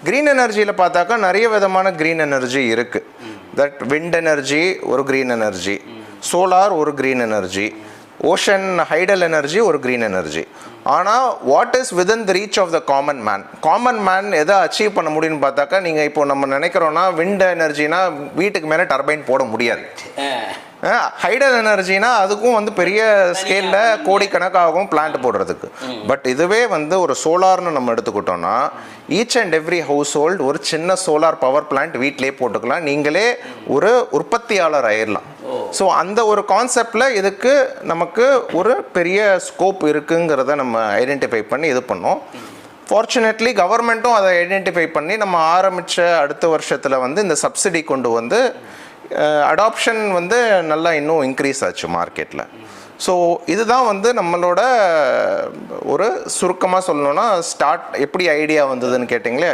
Green எனர்ஜியில் பார்த்தாக்கா நிறைய விதமான க்ரீன் எனர்ஜி இருக்குது. தட் விண்ட் எனர்ஜி ஒரு க்ரீன் எனர்ஜி, சோலார் ஒரு green energy, ocean hydel energy ஒரு க்ரீன் எனர்ஜி. ஆனால் what is within the reach of the common man எதை அச்சீவ் பண்ண முடியும்னு பார்த்தாக்கா, நீங்கள் இப்போ நம்ம நினைக்கிறோன்னா விண்ட் எனர்ஜினா வீட்டுக்கு மேலே டர்பைன் போட முடியாது. ஹைடல் எனர்ஜினா அதுக்கும் வந்து பெரிய ஸ்கேலில் கோடிக்கணக்காகும் பிளான்ட் போடுறதுக்கு. பட் இதுவே வந்து ஒரு சோலார்னு நம்ம எடுத்துக்கிட்டோம்னா each and every house hold ஒரு சின்ன சோலார் பவர் பிளான்ட் வீட்டிலே போட்டுக்கலாம், நீங்களே ஒரு உற்பத்தியாளர் ஆயிடலாம். ஸோ அந்த ஒரு கான்செப்டில் இதுக்கு நமக்கு ஒரு பெரிய ஸ்கோப் இருக்குங்கிறத நம்ம ஐடென்டிஃபை பண்ணி இது பண்ணோம். ஃபார்ச்சுனேட்லி கவர்மெண்ட்டும் அதை ஐடென்டிஃபை பண்ணி நம்ம ஆரம்பித்த அடுத்த வருஷத்தில் வந்து இந்த சப்சிடி கொண்டு வந்து அடாப்ஷன் வந்து நல்லா இன்னும் இன்க்ரீஸ் ஆச்சு மார்க்கெட்டில். ஸோ இதுதான் வந்து நம்மளோட ஒரு சுருக்கமாக சொல்லணுன்னா எப்படி ஐடியா வந்ததுன்னு கேட்டிங்களே.